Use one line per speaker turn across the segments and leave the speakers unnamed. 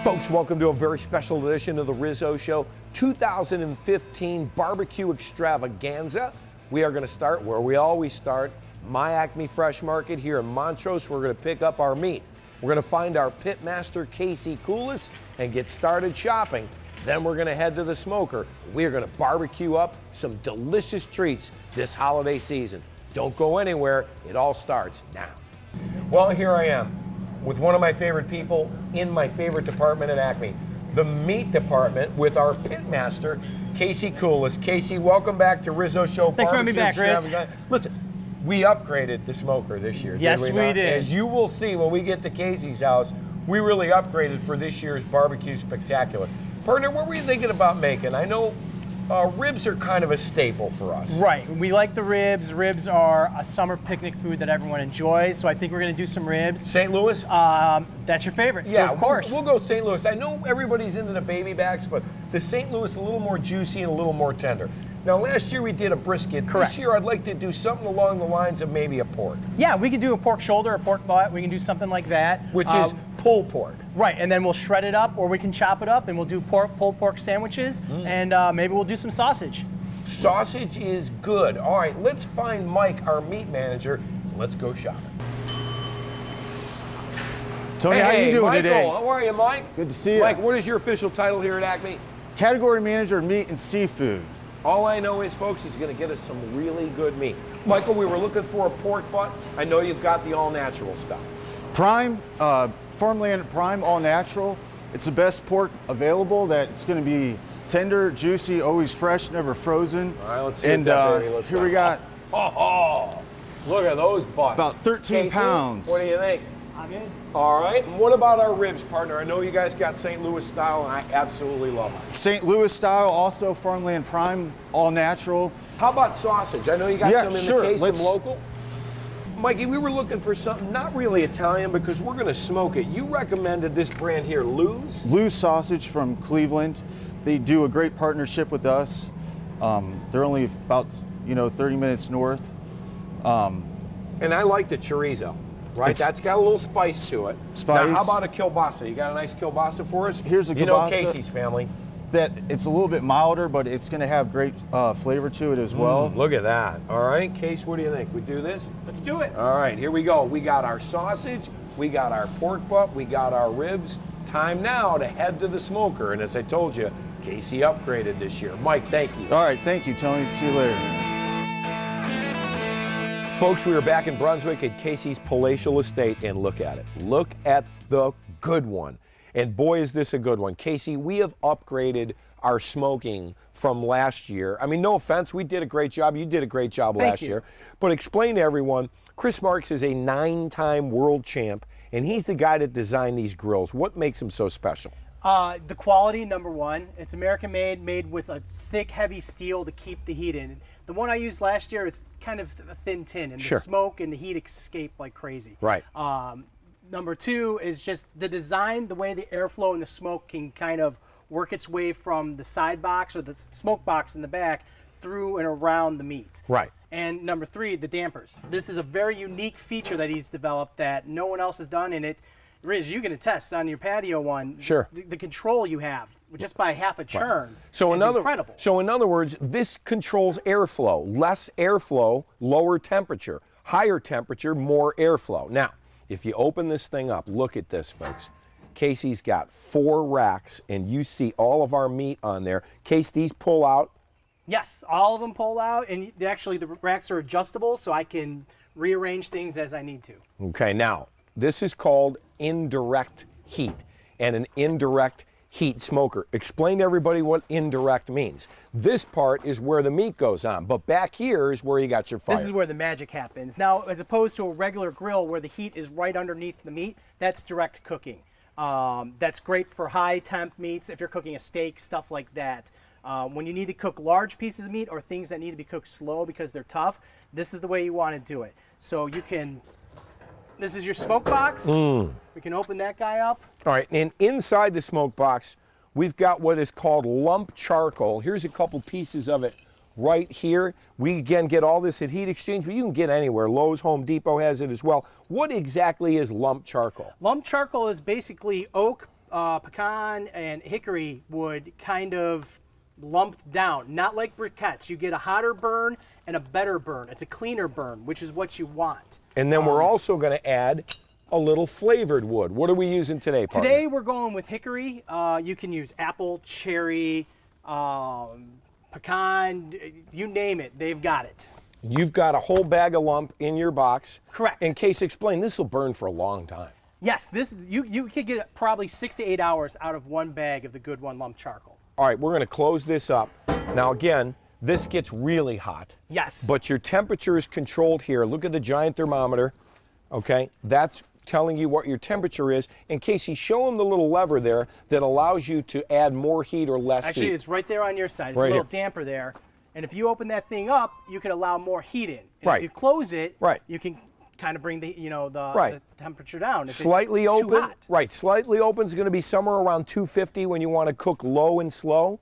Folks, welcome to a very special edition of the Rizzo Show 2015 Barbecue Extravaganza. We are going to start where we always start, my Acme Fresh Market here in Montrose. We're going to pick up our meat. We're going to find our pit master, Casey Coulis, and get started shopping. Then we're going to head to the smoker. We're going to barbecue up some delicious treats this holiday season. Don't go anywhere. It all starts now. Well, here I am with one of my favorite people in my favorite department at Acme, the meat department, with our pit master, Casey Coulis. Casey, welcome back to Rizzo Show.
Thanks for having me back, Riz.
Listen, we upgraded the smoker this year.
Yes,
did
we did.
As you will see when we get to Casey's house, we really upgraded for this year's Barbecue Spectacular. Partner, what were you thinking about making? I know ribs are kind of a staple for us.
Right, we like the ribs. Ribs are a summer picnic food that everyone enjoys, so I think we're gonna do some ribs.
St. Louis?
That's your favorite,
Yeah,
so of course.
We'll go St. Louis. I know everybody's into the baby backs, but the St. Louis a little more juicy and a little more tender. Now, last year we did a brisket.
Correct.
This year I'd like to do something along the lines of maybe a pork.
Yeah, we could do a pork shoulder, a pork butt. We can do something like that.
Which is pulled pork.
Right, and then we'll shred it up, or we can chop it up, and we'll do pulled pork sandwiches, and maybe we'll do some sausage.
Sausage is good. All right, let's find Mike, our meat manager, and let's go shopping.
Tony, how you doing
Michael,
today?
How are you, Mike?
Good to see you.
Mike, what is your official title here at Acme?
Category Manager, Meat and Seafood.
All I know is, folks, he's going to get us some really good meat. Michael, we were looking for a pork butt. I know you've got the all-natural stuff.
Prime, Farmland Prime, all natural. It's the best pork available. That's going to be tender, juicy, always fresh, never frozen.
All right, let's see
and
what that baby looks
here
like.
we got
Look at those butts.
about 13
Casey,
pounds.
What do you think?
I'm in.
All right, and what about our ribs, partner? I know you guys got St. Louis style, and I absolutely love it.
St. Louis style, also Farmland Prime, all natural.
How about sausage? I know you got some in
sure.
the case, some local. Mikey, we were looking for something not really Italian because we're going to smoke it. You recommended this brand here, Lou's?
Lou's Sausage from Cleveland. They do a great partnership with us. They're only about 30 minutes north.
And I like the chorizo, right? That's got a little spice to it.
Spice.
Now, how about a kielbasa? You got a nice kielbasa for us?
Here's a
You know
kielbasa.
Casey's family.
That it's a little bit milder, but it's going to have great flavor to it as well.
Look at that. All right, Case, what do you think? We do this?
Let's do it.
All right, here we go. We got our sausage, we got our pork butt, we got our ribs. Time now to head to the smoker. And as I told you, Casey upgraded this year. Mike, thank you.
All right, thank you, Tony. See you later.
Folks, we are back in Brunswick at Casey's palatial estate, and look at it. Look at the good one. And boy, is this a good one. Casey, we have upgraded our smoking from last year. I mean, no offense, we did a great job. You did a great job last year. But explain to everyone, Chris Marks is a 9-time world champ, and he's the guy that designed these grills. What makes them so special?
The quality, number one. It's American made with a thick, heavy steel to keep the heat in. The one I used last year, it's kind of a thin tin, and the smoke and the heat escape like crazy.
Right.
Number two is just the design, the way the airflow and the smoke can kind of work its way from the side box or the smoke box in the back through and around the meat.
Right.
And number three, the dampers. This is a very unique feature that he's developed that no one else has done, and it, Riz, you can attest on your patio one.
Sure.
The control you have just by half a churn is incredible.
So in other words, this controls airflow. Less airflow, lower temperature. Higher temperature, more airflow. Now, if you open this thing up, look at this, folks. Casey's got 4 racks, and you see all of our meat on there. Case, these pull out.
Yes, all of them pull out, and actually the racks are adjustable, so I can rearrange things as I need to.
Okay, now, this is called indirect heat, and an indirect heat smoker. Explain to everybody what indirect means. This part is where the meat goes on, but back here is where you got your fire.
This is where the magic happens. Now, as opposed to a regular grill where the heat is right underneath the meat, that's direct cooking. That's great for high temp meats, if you're cooking a steak, stuff like that. When you need to cook large pieces of meat or things that need to be cooked slow because they're tough, this is the way you want to do it. So you can, this is your smoke box. We can open that guy up.
All right, and inside the smoke box, we've got what is called lump charcoal. Here's a couple pieces of it right here. We again get all this at Heat Exchange, but you can get anywhere. Lowe's, Home Depot has it as well. What exactly is lump charcoal?
Lump charcoal is basically oak pecan and hickory wood kind of lumped down, not like briquettes. You get a hotter burn and a better burn. It's a cleaner burn, which is what you want.
And then we're also going to add a little flavored wood. What are we using today, partner?
Today we're going with hickory. You can use apple, cherry, pecan, you name it, they've got it.
You've got a whole bag of lump in your box.
Correct.
In case, explain, this will burn for a long time.
Yes, this you could get probably 6 to 8 hours out of one bag of the Good One lump charcoal.
All right, we're going to close this up. Now again, this gets really hot.
Yes.
But your temperature is controlled here. Look at the giant thermometer. Okay, that's telling you what your temperature is. In case you show them the little lever there that allows you to add more heat or less heat.
Actually, it's right there on your side. It's
Right
a little
here.
damper there. And if you open that thing up, you can allow more heat in. And
Right.
if you close it,
Right.
you can kind of bring the
Right.
the temperature down. If
Slightly
it's
open,
too hot.
right, slightly open is going to be somewhere around 250 when you want to cook low and slow.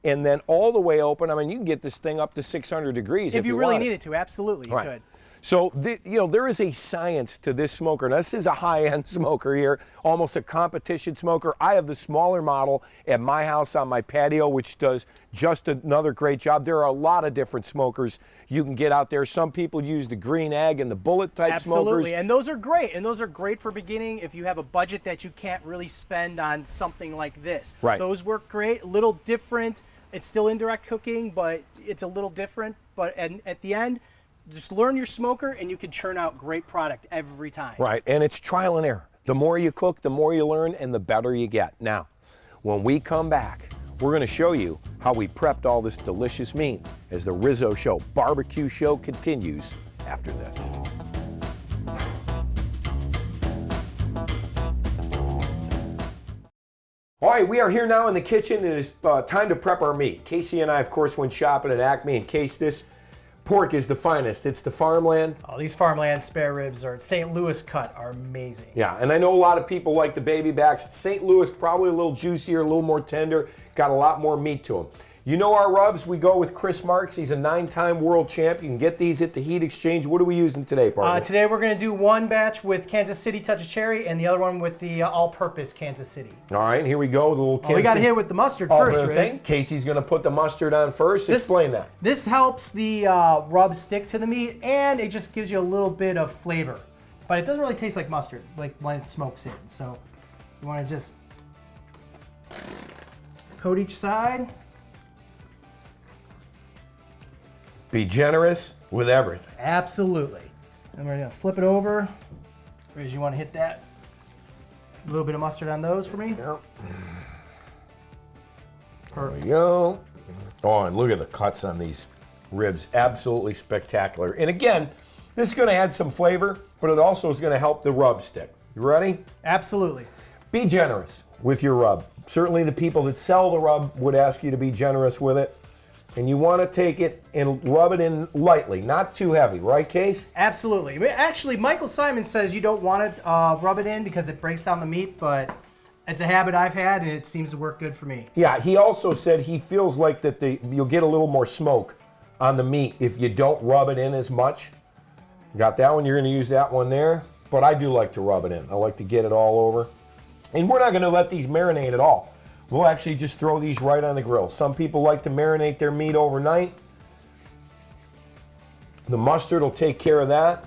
And then all the way open, I mean, you can get this thing up to 600 degrees if
If you really
want it.
needed to, absolutely, you
Right.
could.
So, there is a science to this smoker. Now, this is a high-end smoker here, almost a competition smoker. I have the smaller model at my house on my patio, which does just another great job. There are a lot of different smokers you can get out there. Some people use the green egg and the bullet type
Absolutely,
smokers.
and those are great. And those are great for beginning if you have a budget that you can't really spend on something like this.
Right.
Those work great, a little different. It's still indirect cooking, but it's a little different. But at the end, just learn your smoker and you can churn out great product every time.
Right, and it's trial and error. The more you cook, the more you learn, and the better you get. Now, when we come back, we're going to show you how we prepped all this delicious meat as the Rizzo Show barbecue show continues after this. All right, we are here now in the kitchen. It is time to prep our meat. Casey and I, of course, went shopping at Acme. In case this pork is the finest, it's the farmland.
Oh, these farmland spare ribs or St. Louis cut are amazing.
Yeah, and I know a lot of people like the baby backs. St. Louis, probably a little juicier, a little more tender, got a lot more meat to them. You know our rubs, we go with Chris Marks. He's a 9-time world champ. You can get these at the Heat Exchange. What are we using today, partner?
Today we're going to do one batch with Kansas City Touch of Cherry and the other one with the all-purpose Kansas City.
All right, here we go. The little
We got to hit with the mustard first, Riz.
Casey's going to put the mustard on first. Explain that.
This helps the rub stick to the meat, and it just gives you a little bit of flavor. But it doesn't really taste like mustard, like when it smokes in. So you want to just coat each side.
Be generous with everything.
Absolutely. And we're going to flip it over. Riz, you want to hit that? A little bit of mustard on those for me?
Yep.
Perfect.
There we go. Oh, and look at the cuts on these ribs. Absolutely spectacular. And again, this is going to add some flavor, but it also is going to help the rub stick. You ready?
Absolutely.
Be generous with your rub. Certainly the people that sell the rub would ask you to be generous with it. And you want to take it and rub it in lightly, not too heavy, right, Case?
Absolutely. Actually, Michael Simon says you don't want to rub it in because it breaks down the meat, but it's a habit I've had, and it seems to work good for me.
Yeah, he also said he feels like that you'll get a little more smoke on the meat if you don't rub it in as much. Got that one? You're going to use that one there. But I do like to rub it in. I like to get it all over. And we're not going to let these marinate at all. We'll actually just throw these right on the grill. Some people like to marinate their meat overnight. The mustard will take care of that.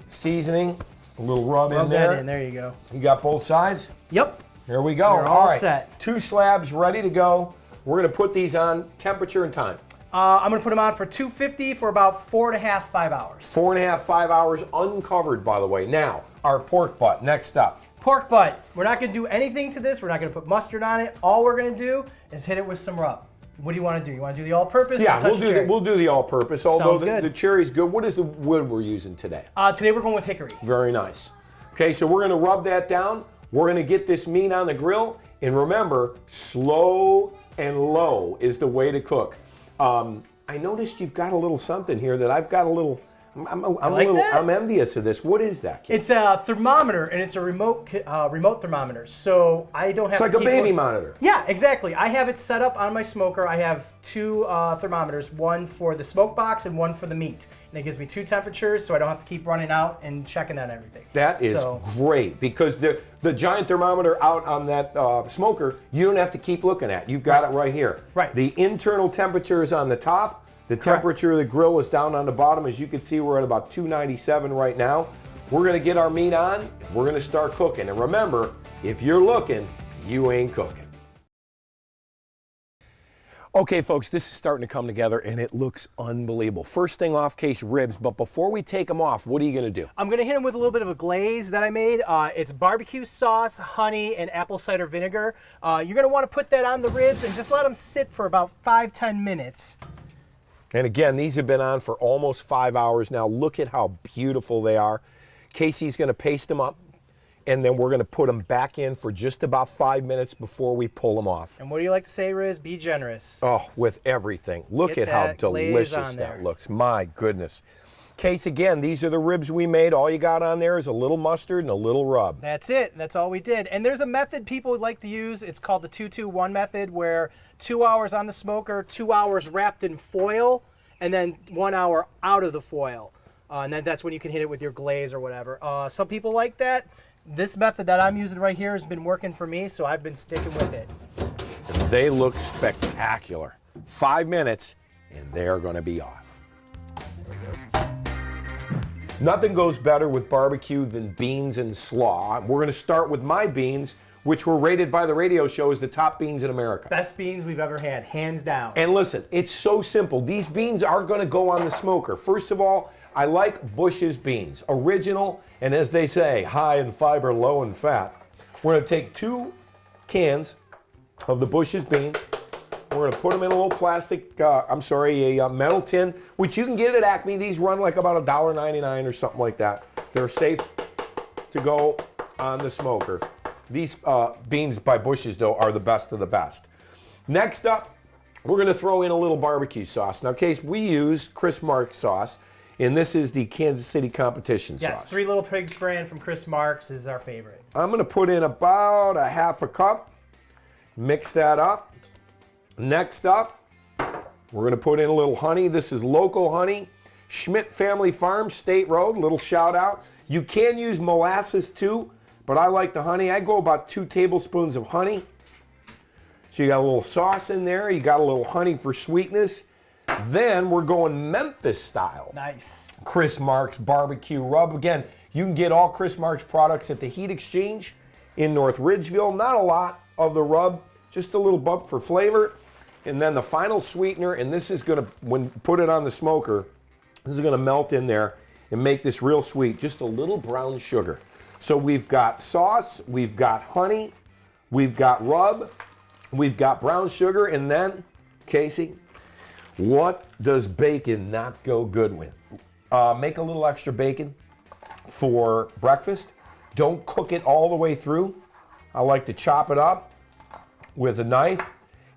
Seasoning, a little rub in there.
That in. There you go.
You got both sides?
Yep.
There we go.
You're all
right.
set.
2 slabs ready to go. We're going to put these on temperature and time.
I'm going to put them on for 250 for about 4.5, 5 hours.
4.5, 5 hours uncovered, by the way. Now, our pork butt, next up.
Pork butt. We're not going to do anything to this. We're not going to put mustard on it. All we're going to do is hit it with some rub. What do you want to do? You want to do the all-purpose?
Yeah,
or
we'll do the all-purpose, although
Sounds good.
the cherry's good. What is the wood we're using today?
Today we're going with hickory.
Very nice. Okay, so we're going to rub that down. We're going to get this meat on the grill. And remember, slow and low is the way to cook. I noticed you've got a little something here that I've got a little I'm envious of this. What is that, Keith?
It's a thermometer, and it's a remote thermometer. So I don't have
It's like a baby monitor.
Yeah, exactly. I have it set up on my smoker. I have two thermometers, one for the smoke box and one for the meat. And it gives me two temperatures, so I don't have to keep running out and checking on everything.
That is great, because the giant thermometer out on that smoker, you don't have to keep looking at. You've got it right here.
Right.
The internal temperature is on the top. The temperature of the grill is down on the bottom. As you can see, we're at about 297 right now. We're going to get our meat on. We're going to start cooking. And remember, if you're looking, you ain't cooking. Okay, folks, this is starting to come together, and it looks unbelievable. First thing off, Case, ribs. But before we take them off, what are you going to do?
I'm going to hit them with a little bit of a glaze that I made. It's barbecue sauce, honey, and apple cider vinegar. You're going to want to put that on the ribs and just let them sit for about 5-10 minutes.
And again, these have been on for almost 5 hours now. Look at how beautiful they are. Casey's going to paste them up, and then we're going to put them back in for just about 5 minutes before we pull them off.
And what do you like to say, Riz? Be generous.
Oh, with everything. Look at how delicious that looks. My goodness. Case, again, these are the ribs we made. All you got on there is a little mustard and a little rub.
That's it. That's all we did. And there's a method people would like to use. It's called the 2-2-1 method, where 2 hours on the smoker, 2 hours wrapped in foil, and then 1 hour out of the foil. And then that's when you can hit it with your glaze or whatever. Some people like that. This method that I'm using right here has been working for me, so I've been sticking with it.
They look spectacular. 5 minutes, and they're going to be off. Nothing goes better with barbecue than beans and slaw. We're going to start with my beans, which were rated by the radio show as the top beans in America.
Best beans we've ever had, hands down.
And listen, it's so simple. These beans are going to go on the smoker. First of all, I like Bush's beans, original, and as they say, high in fiber, low in fat. We're going to take 2 cans of the Bush's beans. We're going to put them in a little plastic, a metal tin, which you can get at Acme. These run like about $1.99 or something like that. They're safe to go on the smoker. These beans by Bush's, though, are the best of the best. Next up, we're going to throw in a little barbecue sauce. Now, Case, we use Chris Marks sauce, and this is the Kansas City competition sauce.
Yes, 3 Little Pigs brand from Chris Marks is our favorite.
I'm going to put in about a half a cup. Mix that up. Next up, we're going to put in a little honey. This is local honey. Schmidt Family Farm, State Road, little shout out. You can use molasses too, but I like the honey. I go about 2 tablespoons of honey. So you got a little sauce in there. You got a little honey for sweetness. Then we're going Memphis style.
Nice.
Chris Marks barbecue rub. Again, you can get all Chris Marks products at the Heat Exchange in North Ridgeville. Not a lot of the rub, just a little bump for flavor. And then the final sweetener, and this is going to, when put it on the smoker, this is going to melt in there and make this real sweet, just a little brown sugar. So we've got sauce, we've got honey, we've got rub, we've got brown sugar, and then, Casey, what does bacon not go good with? Make a little extra bacon for breakfast. Don't cook it all the way through. I like to chop it up with a knife.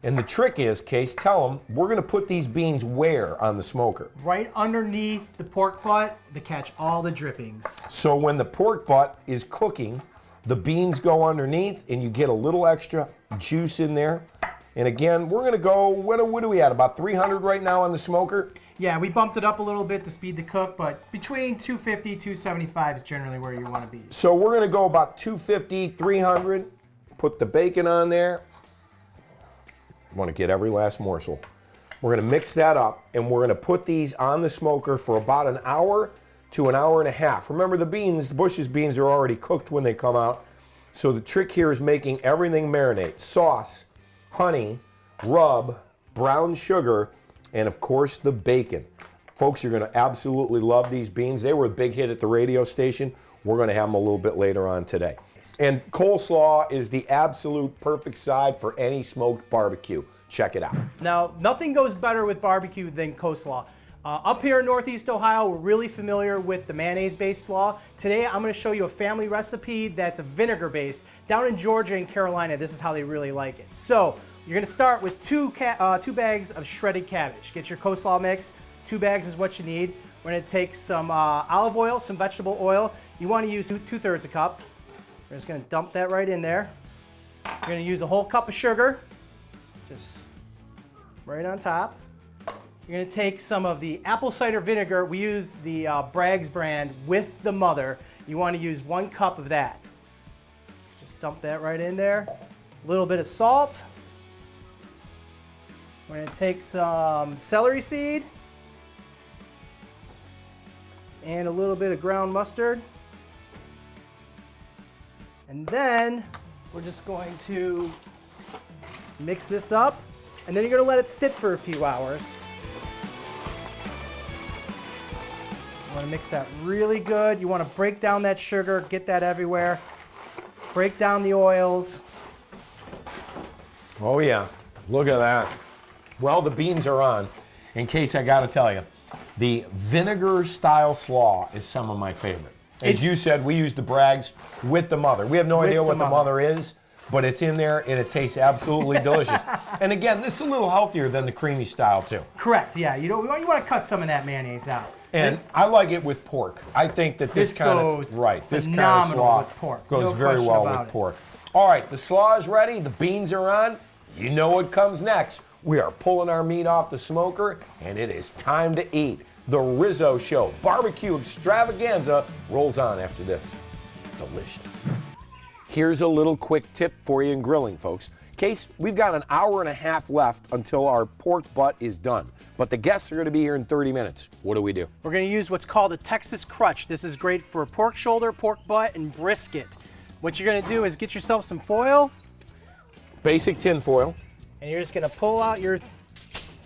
And the trick is, Case, tell them, we're going to put these beans where on the smoker?
Right underneath the pork butt to catch all the drippings.
So when the pork butt is cooking, the beans go underneath and you get a little extra juice in there. And again, we're going to go, what are we at, about 300 right now on the smoker?
Yeah, we bumped it up a little bit to speed the cook, but between 250, 275 is generally where you want to be.
So we're going to go about 250, 300, put the bacon on there. Want to get every last morsel. We're going to mix that up, and we're going to put these on the smoker for about an hour to an hour and a half. Remember, the beans, the Bush's beans, are already cooked when they come out. So the trick here is making everything marinate. Sauce, honey, rub, brown sugar, and of course the bacon. Folks, you're going to absolutely love these beans. They were a big hit at the radio station. We're going to have them a little bit later on today. And coleslaw is the absolute perfect side for any smoked barbecue. Check it out.
Now, nothing goes better with barbecue than coleslaw. Up here in Northeast Ohio, we're really familiar with the mayonnaise-based slaw. Today, I'm going to show you a family recipe that's a vinegar-based. Down in Georgia and Carolina, this is how they really like it. So, you're going to start with two bags of shredded cabbage. Get your coleslaw mix. 2 bags is what you need. We're going to take some olive oil, some vegetable oil. You want to use 2/3 a cup. We're just going to dump that right in there. You're going to use a whole cup of sugar, just right on top. You're going to take some of the apple cider vinegar. We use the Bragg's brand with the mother. You want to use 1 cup of that. Just dump that right in there. A little bit of salt. We're going to take some celery seed and a little bit of ground mustard. And then we're just going to mix this up, and then you're going to let it sit for a few hours. You want to mix that really good. You want to break down that sugar, get that everywhere. Break down the oils.
Oh yeah, look at that. Well, the beans are on. In case I gotta tell you, the vinegar style slaw is some of my favorite. As you said, we use the Bragg's with the mother. We have no idea what the mother is, but it's in there and it tastes absolutely delicious. And again, this is a little healthier than the creamy style too.
Correct, yeah. You want to cut some of that mayonnaise out.
And I like it with pork. I think that this kind of slaw
with pork.
goes very well with pork. All right, the slaw is ready. The beans are on. You know what comes next. We are pulling our meat off the smoker, and it is time to eat. The Rizzo Show Barbecue Extravaganza rolls on after this. Delicious. Here's a little quick tip for you in grilling, folks. Case, we've got an hour and a half left until our pork butt is done. But the guests are going to be here in 30 minutes. What do? We're
going to use what's called a Texas crutch. This is great for pork shoulder, pork butt, and brisket. What you're going to do is get yourself some foil.
Basic tin foil.
And you're just going to pull out your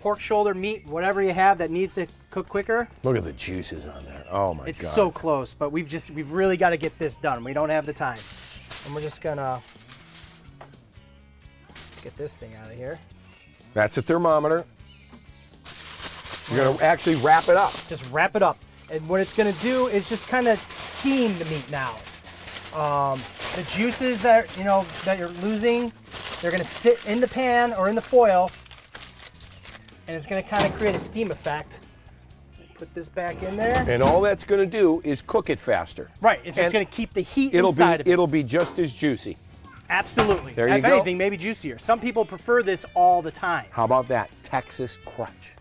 pork shoulder meat, whatever you have that needs to cook quicker.
Look at the juices on there. Oh my God.
It's so close, but we've really got to get this done. We don't have the time. And we're just going to get this thing out of here.
That's a thermometer. You're going to actually wrap it up.
Just wrap it up. And what it's going to do is just kind of steam the meat now. The juices that you're losing, they're going to sit in the pan or in the foil, and it's going to kind of create a steam effect. Put this back in there.
And all that's going to do is cook it faster.
Right. It's just going to keep the heat inside of it.
It'll be just as juicy.
Absolutely.
There you go.
If anything, maybe juicier. Some people prefer this all the time.
How about that Texas crutch?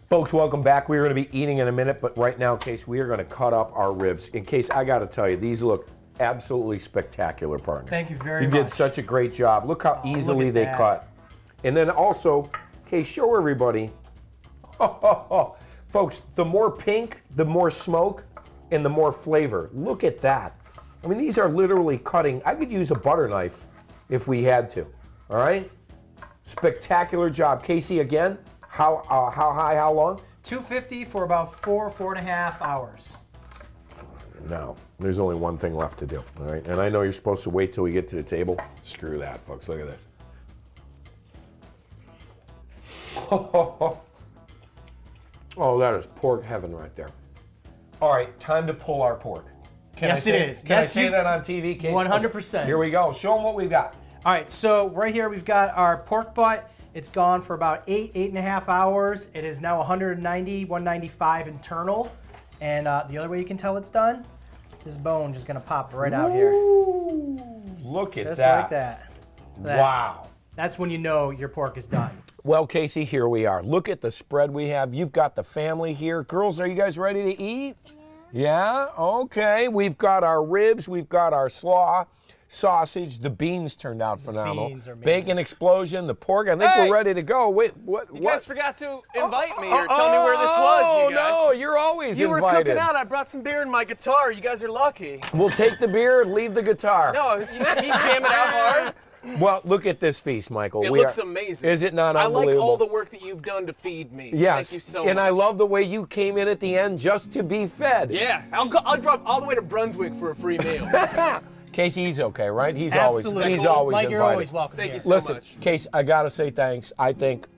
Folks, welcome back. We're going to be eating in a minute, but right now, Case, we are going to cut up our ribs. In Case, I got to tell you, these look absolutely spectacular, partner.
Thank you very much.
You did such a great job. Look how easily they cut. And then also, Case, show everybody. Folks, the more pink, the more smoke, and the more flavor. Look at that. I mean, these are literally cutting. I could use a butter knife if we had to. All right? Spectacular job. Casey, again, how high, how long?
250 for about 4.5 hours.
No, there's only one thing left to do, all right? And I know you're supposed to wait till we get to the table. Screw that, folks. Look at this. Oh, that is pork heaven right there. All right, time to pull our pork.
Yes, it is.
Can I say that on TV, Casey?
100%.
Here we go. Show them what we've got.
All right, so right here we've got our pork butt. It's gone for about 8.5 hours. It is now 190, 195 internal. And the other way you can tell it's done, this bone just gonna pop right out here.
Look at that.
Just like that.
Wow.
That's when you know your pork is done.
Well, Casey, here we are. Look at the spread we have. You've got the family here. Girls, are you guys ready to eat? Yeah? Okay. We've got our ribs. We've got our slaw. Sausage. The beans turned out phenomenal.
Beans are amazing.
Bacon explosion. The pork. I think we're ready to go. Wait, what?
You guys forgot to invite me or tell me where this was, you guys.
Oh, no, you're always
You
invited.
were cooking out. I brought some beer and my guitar. You guys are lucky.
We'll take the beer and leave the guitar.
No, you jam it out hard.
Well, look at this feast, Michael.
It looks amazing.
Is it not
I
unbelievable?
like all the work that you've done to feed me.
Yes.
Thank you so much.
And I love the way you came in at the end just to be fed.
Yeah, I'll drop all the way to Brunswick for a free meal.
Casey, he's okay, right? He's
Absolutely.
always
Mike,
invited.
you're always welcome.
Thank
here.
you so
Listen,
much.
Case, I gotta say thanks. I think,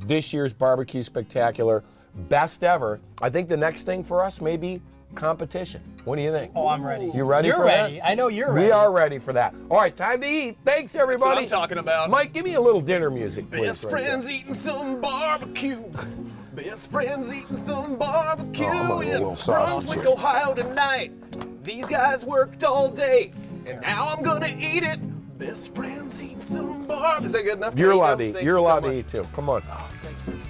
this year's barbecue spectacular, best ever. I think the next thing for us may be competition. What do you think?
Oh, I'm ready.
You ready
You're
for
ready.
that?
I know you're ready.
We are ready for that. All right, time to eat. Thanks, everybody.
That's what I'm talking about.
Mike, give me a little dinner music, please.
Best
right
friends eating some barbecue. Best friends eating some barbecue
Oh, I'm gonna get a
in
little sausage
Brunswick,
here.
Ohio tonight. These guys worked all day, and now I'm gonna eat it. Best friends eating some barbecue. Is that good enough?
You're
There you
allowed
go.
to eat.
Thank
You're
you so
allowed to
much.
eat too. Come on.
Oh, thank you.